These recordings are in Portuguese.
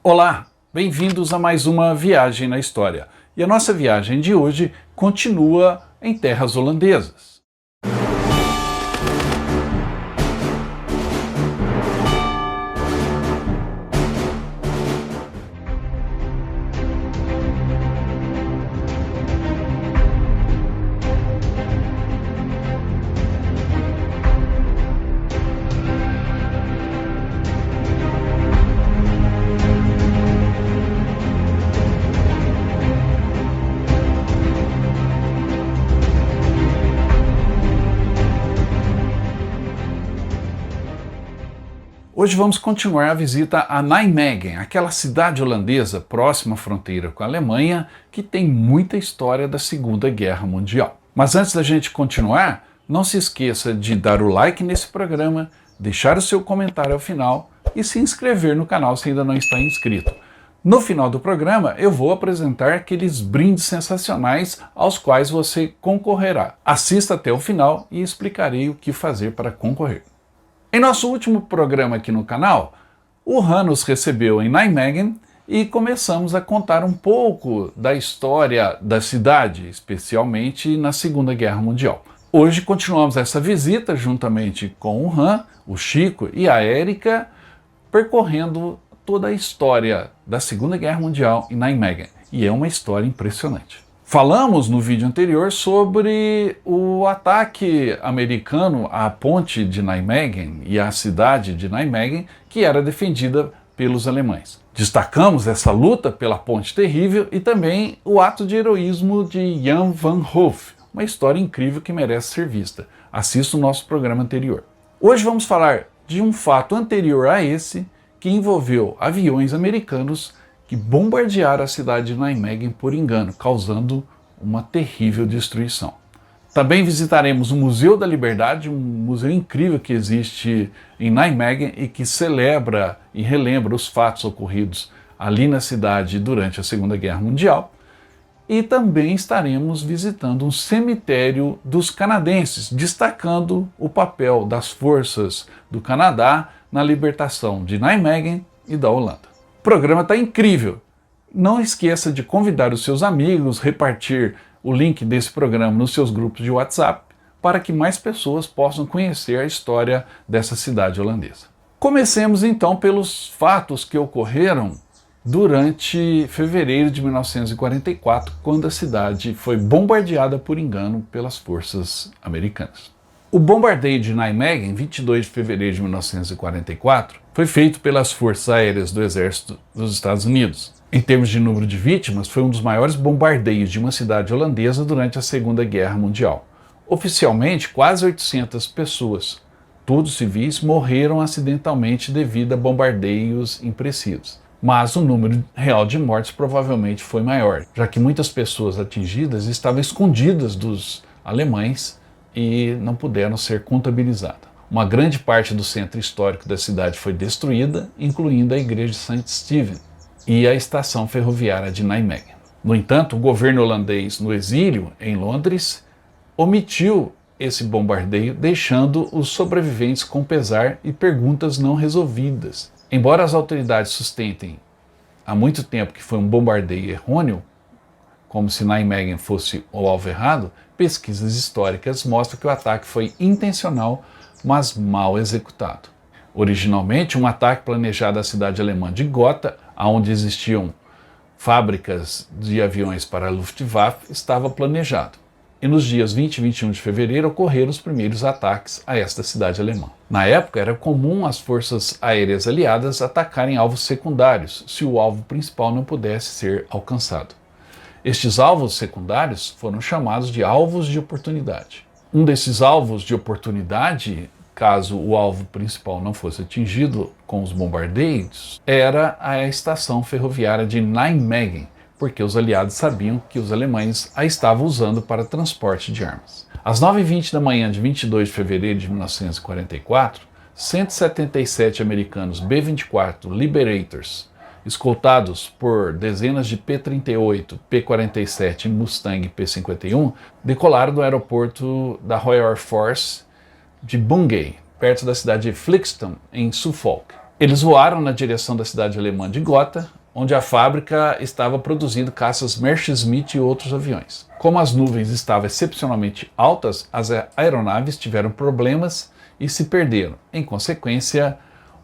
Olá, bem-vindos a mais uma viagem na história. E a nossa viagem de hoje continua em terras holandesas. Hoje vamos continuar a visita a Nijmegen, aquela cidade holandesa próxima à fronteira com a Alemanha, que tem muita história da Segunda Guerra Mundial. Mas antes da gente continuar, não se esqueça de dar o like nesse programa, deixar o seu comentário ao final e se inscrever no canal se ainda não está inscrito. No final do programa, eu vou apresentar aqueles brindes sensacionais aos quais você concorrerá. Assista até o final e explicarei o que fazer para concorrer. Em nosso último programa aqui no canal, o Han nos recebeu em Nijmegen e começamos a contar um pouco da história da cidade, especialmente na Segunda Guerra Mundial. Hoje continuamos essa visita juntamente com o Han, o Chico e a Érica, percorrendo toda a história da Segunda Guerra Mundial em Nijmegen. E é uma história impressionante. Falamos no vídeo anterior sobre o ataque americano à ponte de Nijmegen e à cidade de Nijmegen, que era defendida pelos alemães. Destacamos essa luta pela ponte terrível e também o ato de heroísmo de Jan van Hoof, uma história incrível que merece ser vista. Assista o nosso programa anterior. Hoje vamos falar de um fato anterior a esse, que envolveu aviões americanos que bombardearam a cidade de Nijmegen por engano, causando uma terrível destruição. Também visitaremos o Museu da Liberdade, um museu incrível que existe em Nijmegen e que celebra e relembra os fatos ocorridos ali na cidade durante a Segunda Guerra Mundial. E também estaremos visitando um cemitério dos canadenses, destacando o papel das forças do Canadá na libertação de Nijmegen e da Holanda. O programa está incrível. Não esqueça de convidar os seus amigos, repartir o link desse programa nos seus grupos de WhatsApp para que mais pessoas possam conhecer a história dessa cidade holandesa. Comecemos então pelos fatos que ocorreram durante fevereiro de 1944, quando a cidade foi bombardeada por engano pelas forças americanas. O bombardeio de Nijmegen, 22 de fevereiro de 1944, foi feito pelas Forças Aéreas do Exército dos Estados Unidos. Em termos de número de vítimas, foi um dos maiores bombardeios de uma cidade holandesa durante a Segunda Guerra Mundial. Oficialmente, quase 800 pessoas, todos civis, morreram acidentalmente devido a bombardeios imprecisos. Mas o número real de mortes provavelmente foi maior, já que muitas pessoas atingidas estavam escondidas dos alemães e não puderam ser contabilizadas. Uma grande parte do centro histórico da cidade foi destruída, incluindo a igreja de St. Stephen e a estação ferroviária de Nijmegen. No entanto, o governo holandês no exílio, em Londres, omitiu esse bombardeio, deixando os sobreviventes com pesar e perguntas não resolvidas. Embora as autoridades sustentem há muito tempo que foi um bombardeio errôneo, como se Nijmegen fosse o alvo errado, pesquisas históricas mostram que o ataque foi intencional, mas mal executado. Originalmente, um ataque planejado à cidade alemã de Gotha, onde existiam fábricas de aviões para a Luftwaffe, estava planejado. E nos dias 20 e 21 de fevereiro ocorreram os primeiros ataques a esta cidade alemã. Na época, era comum as forças aéreas aliadas atacarem alvos secundários, se o alvo principal não pudesse ser alcançado. Estes alvos secundários foram chamados de alvos de oportunidade. Um desses alvos de oportunidade, caso o alvo principal não fosse atingido com os bombardeios, era a estação ferroviária de Nijmegen, porque os aliados sabiam que os alemães a estavam usando para transporte de armas. Às 9h20 da manhã de 22 de fevereiro de 1944, 177 americanos B-24 Liberators, escoltados por dezenas de P-38, P-47 e Mustang P-51, decolaram do aeroporto da Royal Air Force de Bungay, perto da cidade de Flixton, em Suffolk. Eles voaram na direção da cidade alemã de Gotha, onde a fábrica estava produzindo caças Messerschmitt e outros aviões. Como as nuvens estavam excepcionalmente altas, as aeronaves tiveram problemas e se perderam. Em consequência,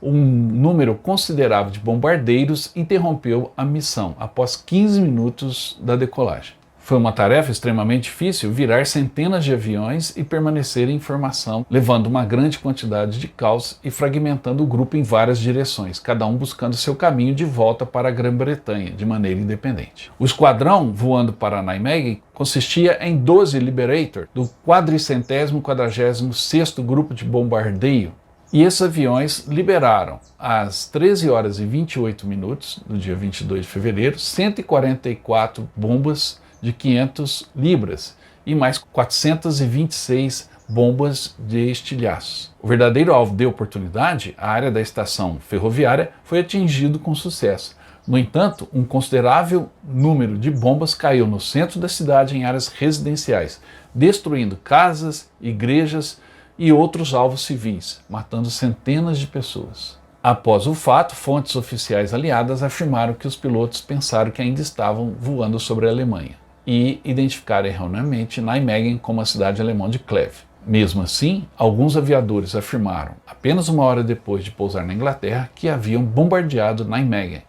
um número considerável de bombardeiros interrompeu a missão após 15 minutos da decolagem. Foi uma tarefa extremamente difícil virar centenas de aviões e permanecer em formação, levando uma grande quantidade de caos e fragmentando o grupo em várias direções, cada um buscando seu caminho de volta para a Grã-Bretanha de maneira independente. O esquadrão voando para Nijmegen consistia em 12 Liberator, do 446º Grupo de Bombardeio, e esses aviões liberaram, às 13 horas e 28 minutos, do dia 22 de fevereiro, 144 bombas de 500 libras e mais 426 bombas de estilhaços. O verdadeiro alvo de oportunidade, a área da estação ferroviária, foi atingido com sucesso. No entanto, um considerável número de bombas caiu no centro da cidade em áreas residenciais, destruindo casas, igrejas e outros alvos civis, matando centenas de pessoas. Após o fato, fontes oficiais aliadas afirmaram que os pilotos pensaram que ainda estavam voando sobre a Alemanha e identificaram erroneamente Nijmegen como a cidade alemã de Kleve. Mesmo assim, alguns aviadores afirmaram, apenas uma hora depois de pousar na Inglaterra, que haviam bombardeado Nijmegen,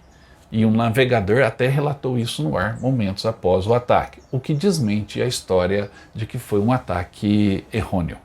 e um navegador até relatou isso no ar momentos após o ataque, o que desmente a história de que foi um ataque errôneo.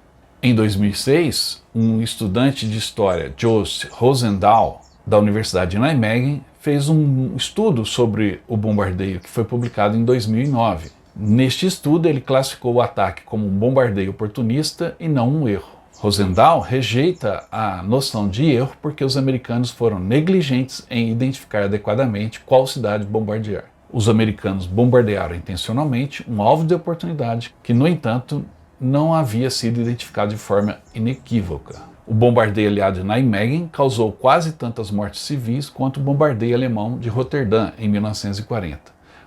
Em 2006, um estudante de história, Joost Rosendahl, da Universidade de Nijmegen, fez um estudo sobre o bombardeio que foi publicado em 2009. Neste estudo, ele classificou o ataque como um bombardeio oportunista e não um erro. Rosendahl rejeita a noção de erro porque os americanos foram negligentes em identificar adequadamente qual cidade bombardear. Os americanos bombardearam intencionalmente um alvo de oportunidade que, no entanto, não havia sido identificado de forma inequívoca. O bombardeio aliado de Nijmegen causou quase tantas mortes civis quanto o bombardeio alemão de Roterdã em 1940,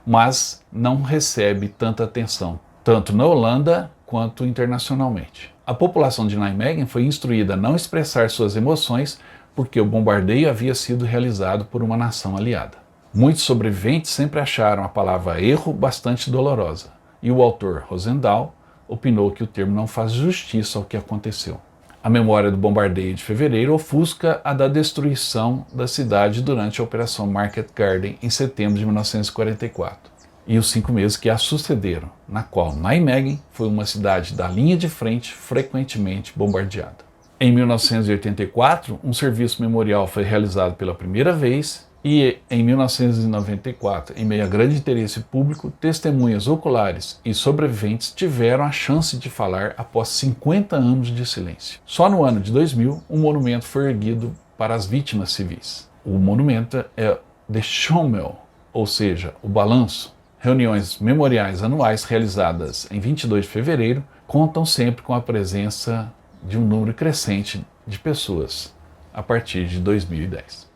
mas não recebe tanta atenção, tanto na Holanda quanto internacionalmente. A população de Nijmegen foi instruída a não expressar suas emoções porque o bombardeio havia sido realizado por uma nação aliada. Muitos sobreviventes sempre acharam a palavra erro bastante dolorosa, e o autor Rosendahl opinou que o termo não faz justiça ao que aconteceu. A memória do bombardeio de fevereiro ofusca a da destruição da cidade durante a Operação Market Garden em setembro de 1944 e os 5 meses que a sucederam, na qual Nijmegen foi uma cidade da linha de frente frequentemente bombardeada. Em 1984, um serviço memorial foi realizado pela primeira vez e, em 1994, em meio a grande interesse público, testemunhas oculares e sobreviventes tiveram a chance de falar após 50 anos de silêncio. Só no ano de 2000, um monumento foi erguido para as vítimas civis. O monumento é The Schommel, ou seja, o balanço. Reuniões memoriais anuais realizadas em 22 de fevereiro contam sempre com a presença de um número crescente de pessoas a partir de 2010.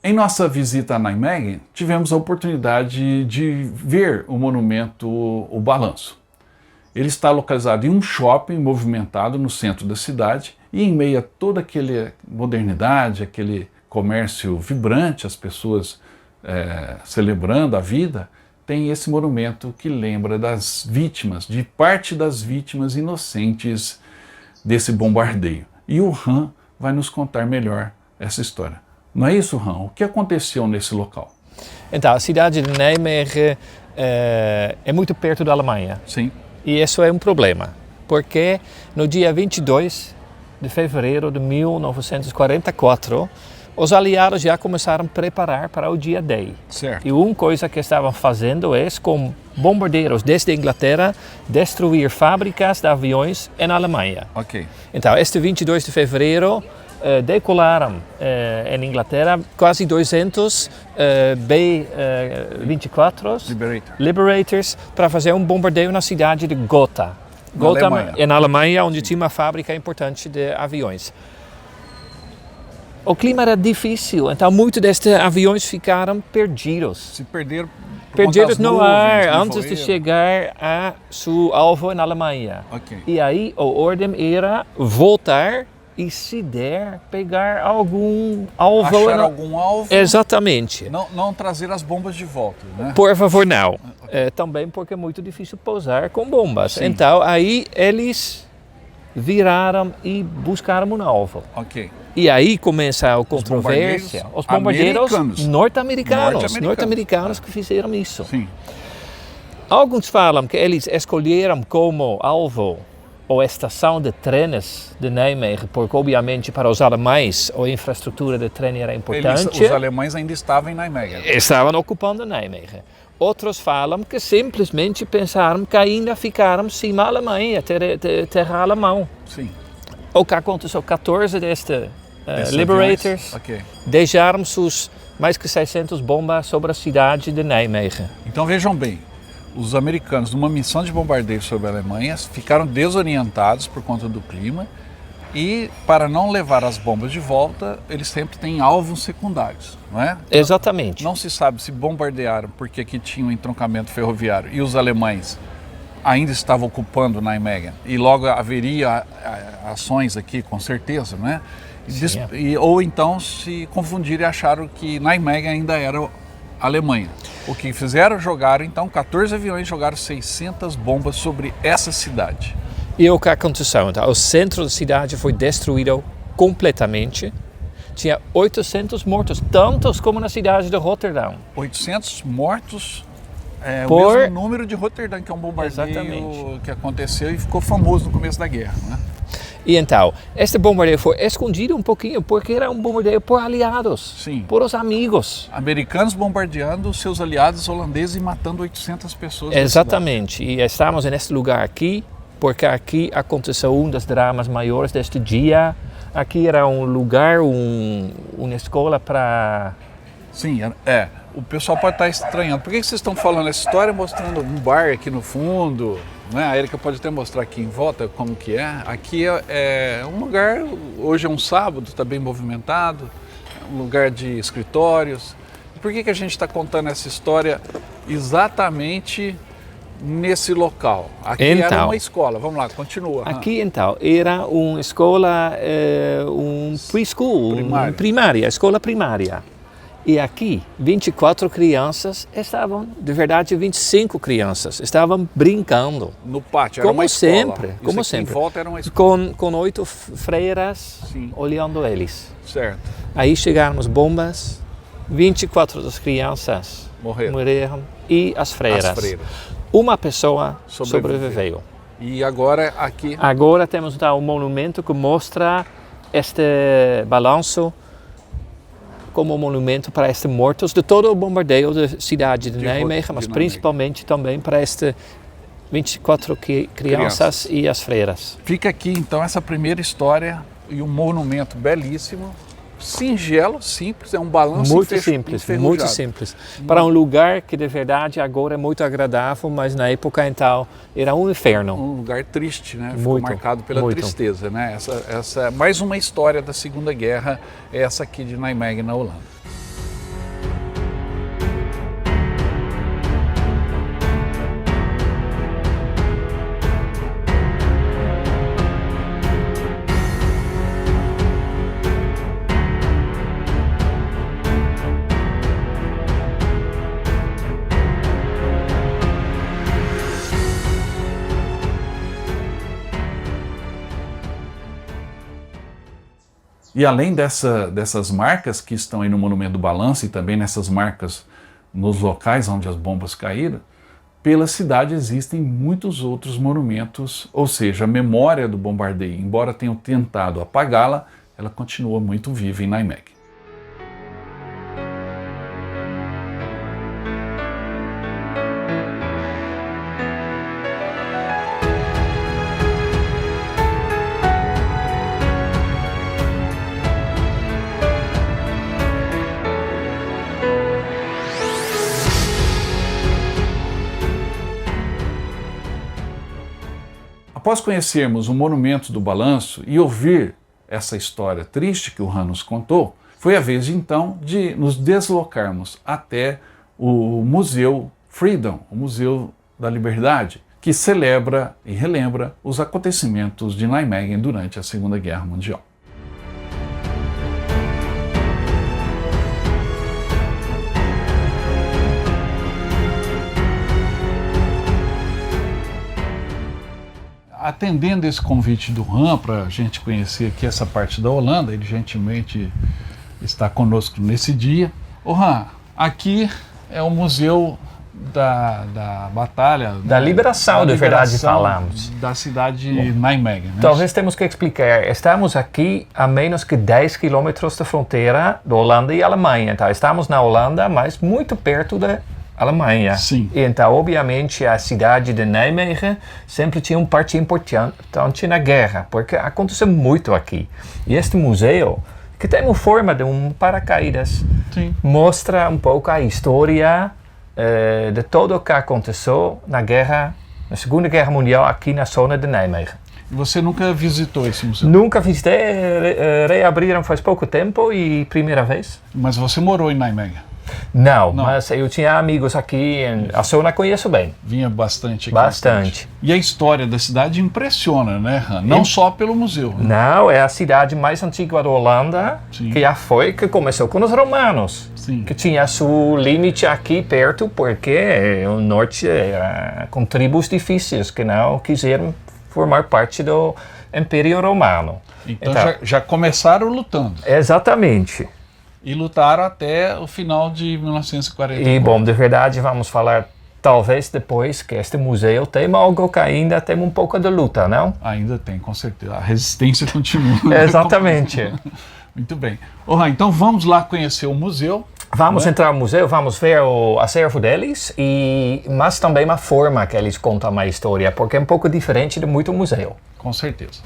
Em nossa visita a Nijmegen, tivemos a oportunidade de ver o monumento O Balanço. Ele está localizado em um shopping movimentado no centro da cidade e em meio a toda aquela modernidade, aquele comércio vibrante, as pessoas celebrando a vida, tem esse monumento que lembra das vítimas, de parte das vítimas inocentes desse bombardeio. E o Han vai nos contar melhor essa história. Não é isso, Han? O que aconteceu nesse local? Então, a cidade de Nijmegen é muito perto da Alemanha. Sim. E isso é um problema, porque no dia 22 de fevereiro de 1944, os aliados já começaram a preparar para o dia D. Certo. E uma coisa que estavam fazendo é, com bombardeiros desde a Inglaterra, destruir fábricas de aviões na Alemanha. Ok. Então, este 22 de fevereiro, decolaram em Inglaterra quase 200 B-24 Liberators para fazer um bombardeio na cidade de Gotha. Gotha, na Alemanha, onde tinha uma fábrica importante de aviões. O clima era difícil, então muitos destes aviões ficaram perdidos. Se perderam no ar antes de chegar a seu alvo na Alemanha. Okay. E aí a ordem era voltar e, se der, pegar algum alvo. Achar algum alvo. Exatamente. Não trazer as bombas de volta, né? Por favor, não. Também porque é muito difícil pousar com bombas. Sim. Então aí eles viraram e buscaram um alvo. Ok. E aí começa a controvérsia. Os bombardeiros norte-americanos que fizeram isso. Sim. Alguns falam que eles escolheram como alvo a estação de trens de Nijmegen, porque obviamente para os alemães a infraestrutura de trem era importante. Os alemães ainda estavam em Nijmegen. Estavam ocupando Nijmegen. Outros falam que simplesmente pensaram que ainda ficaram cima da Alemanha, terra alemã. Sim. O que aconteceu, 14 destes Liberators deixaram suas mais que 600 bombas sobre a cidade de Nijmegen. Então vejam bem, os americanos, numa missão de bombardeio sobre a Alemanha, ficaram desorientados por conta do clima e, para não levar as bombas de volta, eles sempre têm alvos secundários, não é? Exatamente. Não se sabe se bombardearam porque aqui tinha um entroncamento ferroviário e os alemães ainda estavam ocupando Nijmegen e logo haveria ações aqui, com certeza, não é? Ou então se confundiram e acharam que Nijmegen ainda era Alemanha. O que fizeram? Jogaram então 14 aviões, jogaram 600 bombas sobre essa cidade. E o que aconteceu? Então, o centro da cidade foi destruído completamente. Tinha 800 mortos, tantos como na cidade de Rotterdam. 800 mortos, o mesmo número de Rotterdam, que é um bombardeio que aconteceu e ficou famoso no começo da guerra, né? E então, este bombardeio foi escondido um pouquinho porque era um bombardeio por aliados, sim, por os amigos. Americanos bombardeando seus aliados holandeses e matando 800 pessoas. Exatamente, e estamos nesse lugar aqui porque aqui aconteceu um dos dramas maiores deste dia. Aqui era um lugar, uma escola para... Sim, o pessoal pode estar estranhando. Por que vocês estão falando essa história mostrando um bar aqui no fundo? Né? A Erika pode até mostrar aqui em volta como que é. Aqui é um lugar, hoje é um sábado, está bem movimentado, um lugar de escritórios. Por que a gente está contando essa história exatamente nesse local? Aqui era uma escola, vamos lá, continua. Aqui então era uma escola, um preschool, primária, escola primária. E aqui 24 crianças estavam, de verdade 25 crianças, estavam brincando. No pátio, era uma escola. Como sempre. Em volta era uma escola. Com 8 freiras, sim, olhando eles. Certo. Aí chegaram as bombas, 24 das crianças morreram e as freiras. Uma pessoa sobreviveu. E agora aqui? Agora temos um monumento que mostra este balanço como monumento para estes mortos de todo o bombardeio da cidade de Nijmegen, mas principalmente também para estas 24 crianças e as freiras. Fica aqui então essa primeira história e um monumento belíssimo, singelo, simples, é um balanço muito simples. Para um lugar que de verdade agora é muito agradável, mas na época então era um inferno. Um lugar triste, né? Ficou marcado pela tristeza, né? Essa mais uma história da Segunda Guerra, essa aqui de Nijmegen, na Holanda. E além dessas marcas que estão aí no Monumento do Balanço e também nessas marcas nos locais onde as bombas caíram, pela cidade existem muitos outros monumentos, ou seja, a memória do bombardeio, embora tenham tentado apagá-la, ela continua muito viva em Nijmegen. Após conhecermos o Monumento do Balanço e ouvir essa história triste que o Han nos contou, foi a vez então de nos deslocarmos até o Museu Freedom, o Museu da Liberdade, que celebra e relembra os acontecimentos de Nijmegen durante a Segunda Guerra Mundial. Atendendo esse convite do Han para a gente conhecer aqui essa parte da Holanda, ele gentilmente está conosco nesse dia. Ô Han, aqui é o Museu da Batalha... Da Liberação, de verdade falamos. Da cidade de Nijmegen. Né? Talvez temos que explicar. Estamos aqui a menos que 10 quilômetros da fronteira da Holanda e Alemanha. Então, estamos na Holanda, mas muito perto da Alemanha. Sim. E então, obviamente, a cidade de Nijmegen sempre tinha uma parte importante na guerra, porque aconteceu muito aqui. E este museu, que tem uma forma de um paracaídas, sim, mostra um pouco a história de tudo o que aconteceu na Segunda Guerra Mundial aqui na zona de Nijmegen. Você nunca visitou esse museu? Nunca visitei, reabriram faz pouco tempo e primeira vez. Mas você morou em Nijmegen? Não, mas eu tinha amigos aqui, a zona conheço bem. Vinha bastante aqui. Bastante. E a história da cidade impressiona, né, Han? Não só pelo museu. Né? Não, é a cidade mais antiga da Holanda, sim, que começou com os romanos. Sim. Que tinha seu limite aqui perto, porque o norte era com tribos difíceis que não quiseram formar parte do Império Romano. Então já começaram lutando. Exatamente. E lutaram até o final de 1940. E, bom, de verdade, vamos falar talvez depois que este museu tem algo que ainda tem um pouco de luta, não? Ainda tem, com certeza. A resistência continua. Exatamente. Muito bem. Han, então vamos lá conhecer o museu. Vamos entrar no museu, vamos ver o acervo deles, mas também a forma que eles contam a história, porque é um pouco diferente de muito museu. Com certeza.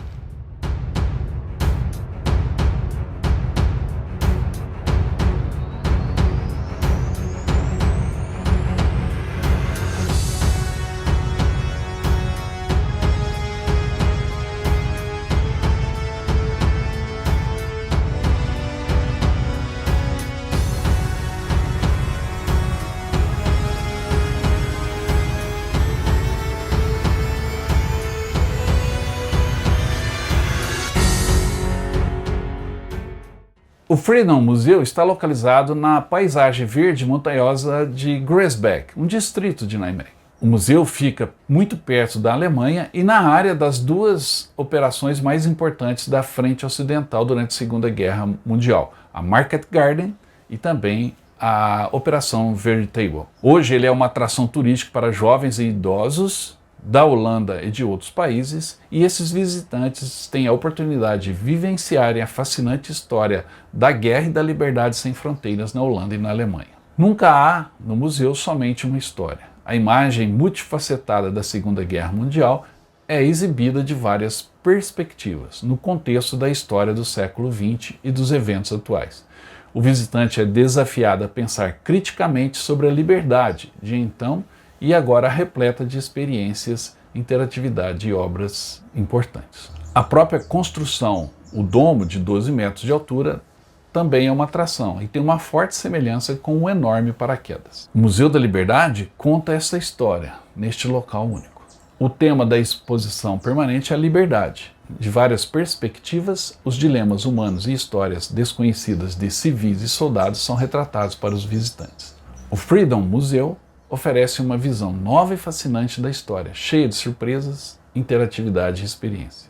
O Freedom Museu está localizado na paisagem verde montanhosa de Gräsbeck, um distrito de Nijmegen. O museu fica muito perto da Alemanha e na área das duas operações mais importantes da frente ocidental durante a Segunda Guerra Mundial, a Market Garden e também a Operação Veritable. Hoje ele é uma atração turística para jovens e idosos da Holanda e de outros países, e esses visitantes têm a oportunidade de vivenciarem a fascinante história da guerra e da liberdade sem fronteiras na Holanda e na Alemanha. Nunca há no museu somente uma história. A imagem multifacetada da Segunda Guerra Mundial é exibida de várias perspectivas, no contexto da história do século XX e dos eventos atuais. O visitante é desafiado a pensar criticamente sobre a liberdade de então e agora repleta de experiências, interatividade e obras importantes. A própria construção, o domo de 12 metros de altura, também é uma atração e tem uma forte semelhança com um enorme paraquedas. O Museu da Liberdade conta essa história neste local único. O tema da exposição permanente é a liberdade. De várias perspectivas, os dilemas humanos e histórias desconhecidas de civis e soldados são retratados para os visitantes. O Freedom Museu oferece uma visão nova e fascinante da história, cheia de surpresas, interatividade e experiência.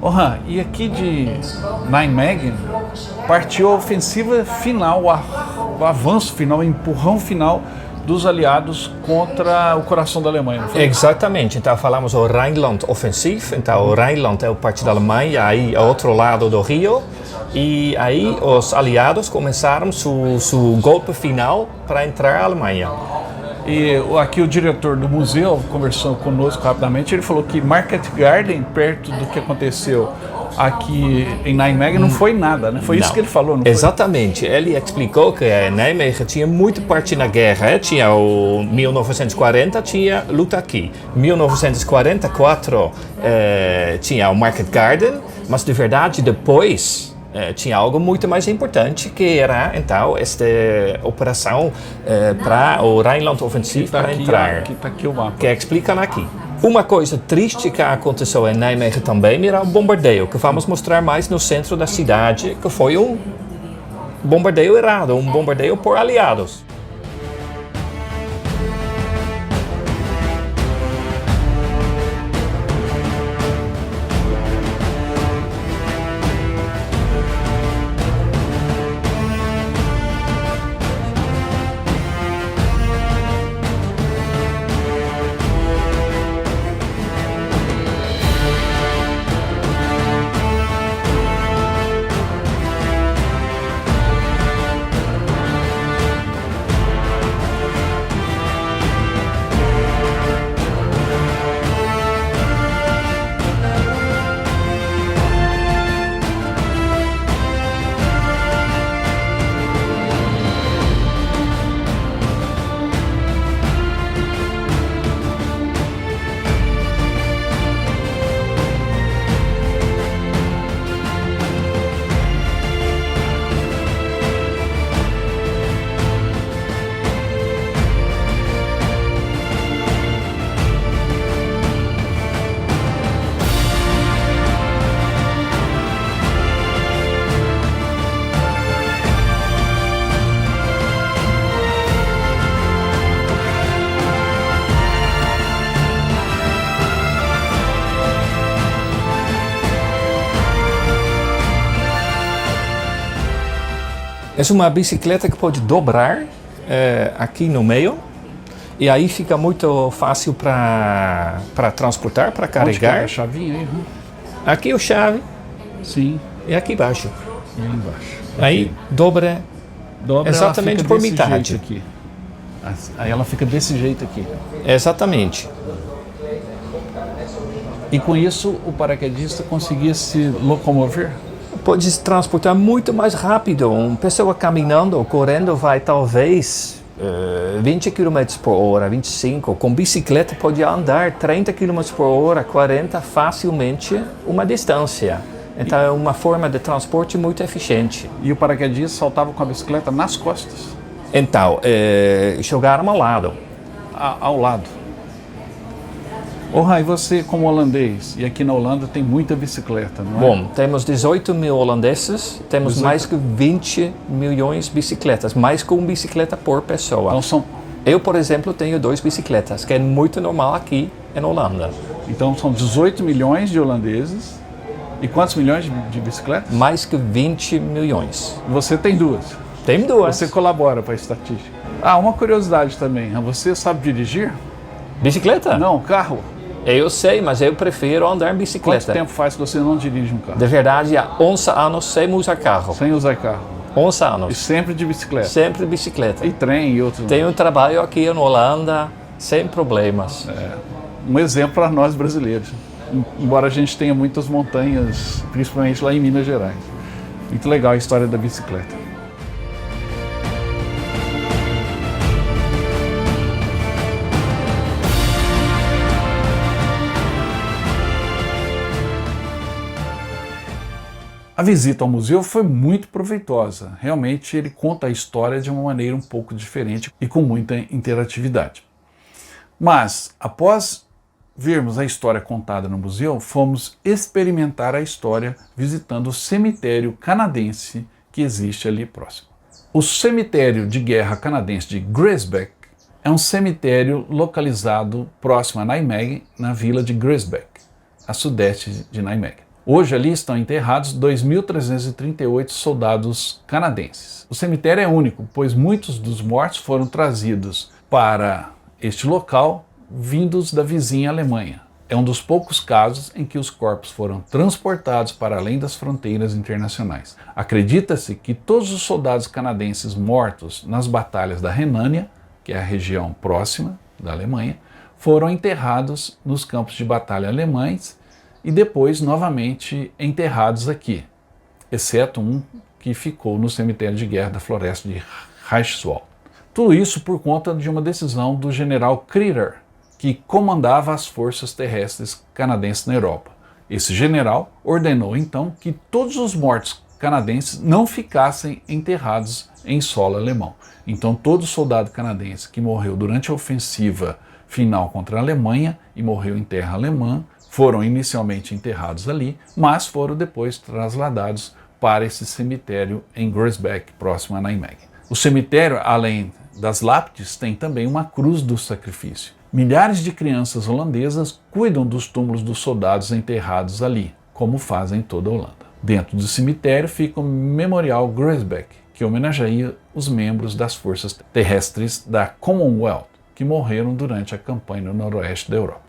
Han, e aqui de Nijmegen partiu a ofensiva final, o avanço final, o empurrão final dos aliados contra o coração da Alemanha, não foi? Exatamente, então falamos o Rhineland Offensive, então o Rhineland é o parte da Alemanha, aí ao outro lado do rio, e aí os aliados começaram seu golpe final para entrar na Alemanha. E aqui o diretor do museu, conversando conosco rapidamente, ele falou que Market Garden, perto do que aconteceu aqui em Nijmegen, não foi nada, né? Foi isso que ele falou, não foi? Exatamente, ele explicou que Nijmegen tinha muito parte na guerra, tinha o 1940, tinha luta aqui, 1944 tinha o Market Garden, mas de verdade depois tinha algo muito mais importante, que era então esta operação para o Rhineland Offensive para entrar, que tá aqui o mapa. que explicam aqui. Uma coisa triste que aconteceu em Nijmegen também era o bombardeio, que vamos mostrar mais no centro da cidade, que foi um bombardeio errado, um bombardeio por aliados. É uma bicicleta que pode dobrar aqui no meio e aí fica muito fácil para transportar, para carregar. Onde que é a chavinha aí? Aqui é a chave. Sim. E aqui embaixo. E aí embaixo. Aí dobra exatamente por metade. Aqui. Aí ela fica desse jeito aqui. Exatamente. E com isso o paraquedista conseguia se locomover? Pode se transportar muito mais rápido. Uma pessoa caminhando ou correndo vai talvez 20 km por hora, 25. Com bicicleta pode andar 30 km por hora, 40 facilmente uma distância. Então é uma forma de transporte muito eficiente. E o paraquedista saltava com a bicicleta nas costas? Então, jogaram ao lado. Ao lado. E você como holandês, e aqui na Holanda tem muita bicicleta, não é? Bom, temos 18 mil holandeses, temos mais que 20 milhões de bicicletas, mais que uma bicicleta por pessoa. Então Eu, por exemplo, tenho 2 bicicletas, que é muito normal aqui em Holanda. Então são 18 milhões de holandeses, e quantos milhões de bicicletas? Mais que 20 milhões. Você tem 2? Tem 2. Você colabora para a estatística. Uma curiosidade também, você sabe dirigir? Bicicleta? Não, carro. Eu sei, mas eu prefiro andar em bicicleta. Quanto tempo faz que você não dirige um carro? De verdade, há 11 anos sem usar carro. Sem usar carro. 11 anos. E sempre de bicicleta? Sempre de bicicleta. E trem e outros? Tenho um trabalho aqui em Holanda sem problemas. Um exemplo para nós brasileiros. Embora a gente tenha muitas montanhas, principalmente lá em Minas Gerais. Muito legal a história da bicicleta. A visita ao museu foi muito proveitosa. Realmente ele conta a história de uma maneira um pouco diferente e com muita interatividade. Mas, após vermos a história contada no museu, fomos experimentar a história visitando o cemitério canadense que existe ali próximo. O cemitério de guerra canadense de Grisbeck é um cemitério localizado próximo a Nijmegen, na vila de Grisbeck, a sudeste de Nijmegen. Hoje ali estão enterrados 2.338 soldados canadenses. O cemitério é único, pois muitos dos mortos foram trazidos para este local vindos da vizinha Alemanha. É um dos poucos casos em que os corpos foram transportados para além das fronteiras internacionais. Acredita-se que todos os soldados canadenses mortos nas batalhas da Renânia, que é a região próxima da Alemanha, foram enterrados nos campos de batalha alemães e depois novamente enterrados aqui, exceto um que ficou no cemitério de guerra da floresta de Reichswald. Tudo isso por conta de uma decisão do general Creeder, que comandava as forças terrestres canadenses na Europa. Esse general ordenou então que todos os mortos canadenses não ficassem enterrados em solo alemão. Então todo soldado canadense que morreu durante a ofensiva final contra a Alemanha e morreu em terra alemã foram inicialmente enterrados ali, mas foram depois trasladados para esse cemitério em Groesbeck, próximo a Nijmegen. O cemitério, além das lápides, tem também uma cruz do sacrifício. Milhares de crianças holandesas cuidam dos túmulos dos soldados enterrados ali, como fazem em toda a Holanda. Dentro do cemitério fica o Memorial Groesbeck, que homenageia os membros das forças terrestres da Commonwealth, que morreram durante a campanha no noroeste da Europa.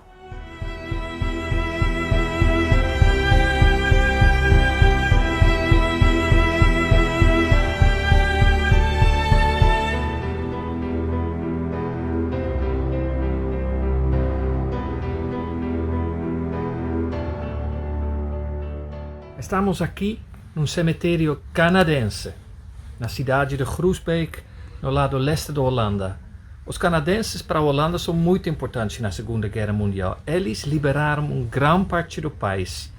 Estamos aqui num cemitério canadense, na cidade de Groesbeek, no lado leste da Holanda. Os canadenses para a Holanda são muito importantes na Segunda Guerra Mundial. Eles liberaram uma grande parte do país.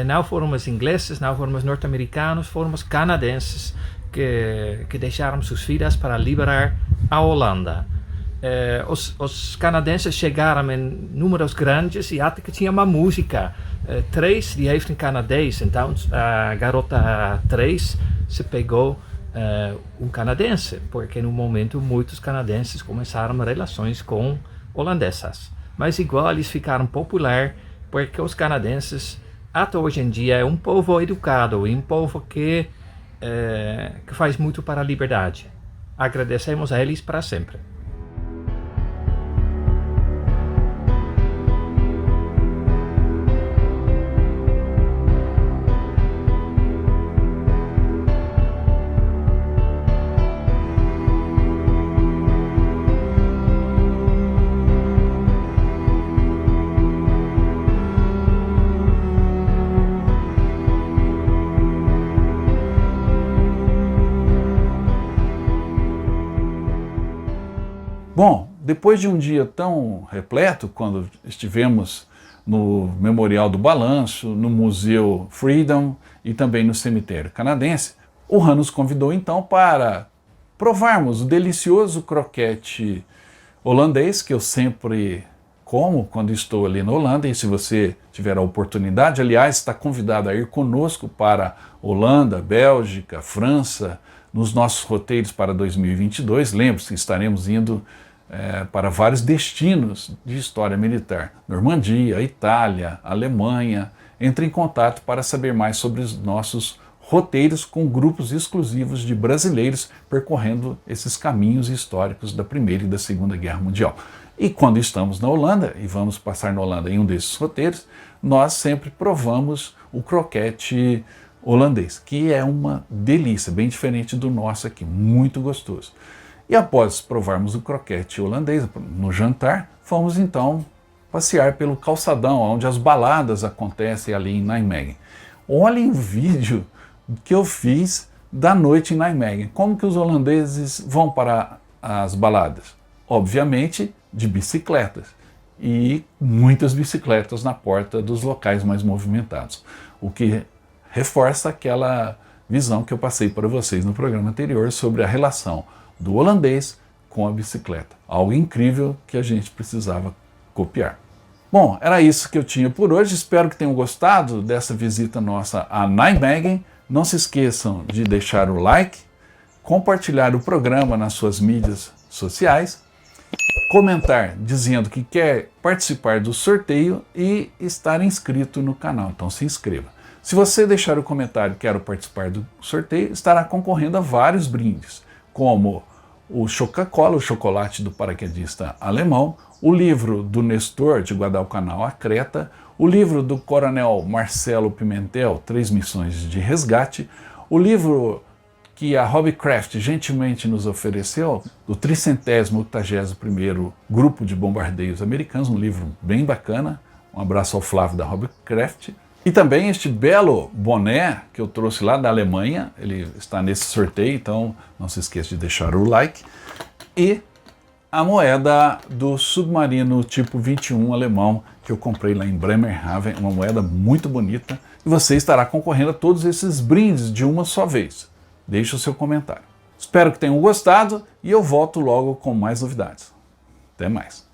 Não foram os ingleses, não foram os norte-americanos, foram os canadenses que deixaram suas vidas para liberar a Holanda. Os canadenses chegaram em números grandes e até que tinha uma música. 3 die heeft een Canadees, então a garota 3 se pegou canadense, porque no momento muitos canadenses começaram relações com holandesas. Mas igual eles ficaram populares porque os canadenses até hoje em dia é um povo educado e um povo que faz muito para a liberdade. Agradecemos a eles para sempre. Bom, depois de um dia tão repleto, quando estivemos no Memorial do Balanço, no Museu Freedom e também no cemitério canadense, o Han nos convidou então para provarmos o delicioso croquete holandês, que eu sempre como quando estou ali na Holanda, e se você tiver a oportunidade, aliás, está convidado a ir conosco para Holanda, Bélgica, França, nos nossos roteiros para 2022. Lembre-se que estaremos indo para vários destinos de história militar. Normandia, Itália, Alemanha. Entre em contato para saber mais sobre os nossos roteiros com grupos exclusivos de brasileiros percorrendo esses caminhos históricos da Primeira e da Segunda Guerra Mundial. E quando estamos na Holanda, e vamos passar na Holanda em um desses roteiros, nós sempre provamos o croquete holandês, que é uma delícia, bem diferente do nosso aqui, muito gostoso. E após provarmos o croquete holandês no jantar, fomos então passear pelo calçadão, onde as baladas acontecem ali em Nijmegen. Olhem o vídeo que eu fiz da noite em Nijmegen. Como que os holandeses vão para as baladas? Obviamente de bicicletas, e muitas bicicletas na porta dos locais mais movimentados, o que reforça aquela visão que eu passei para vocês no programa anterior sobre a relação do holandês com a bicicleta. Algo incrível que a gente precisava copiar. Bom, era isso que eu tinha por hoje. Espero que tenham gostado dessa visita nossa a Nijmegen. Não se esqueçam de deixar o like, compartilhar o programa nas suas mídias sociais, comentar dizendo que quer participar do sorteio e estar inscrito no canal. Então se inscreva. Se você deixar o comentário "Quero participar do sorteio", estará concorrendo a vários brindes, como o Coca-Cola, o chocolate do paraquedista alemão, o livro do Nestor, de Guadalcanal a Creta, o livro do Coronel Marcelo Pimentel, 3 missões de resgate, o livro que a Hobbycraft gentilmente nos ofereceu, do 381º Grupo de Bombardeios Americanos, um livro bem bacana. Um abraço ao Flávio da Hobbycraft. E também este belo boné que eu trouxe lá da Alemanha, ele está nesse sorteio, então não se esqueça de deixar o like. E a moeda do submarino tipo 21 alemão, que eu comprei lá em Bremerhaven, uma moeda muito bonita. E você estará concorrendo a todos esses brindes de uma só vez. Deixe o seu comentário. Espero que tenham gostado e eu volto logo com mais novidades. Até mais.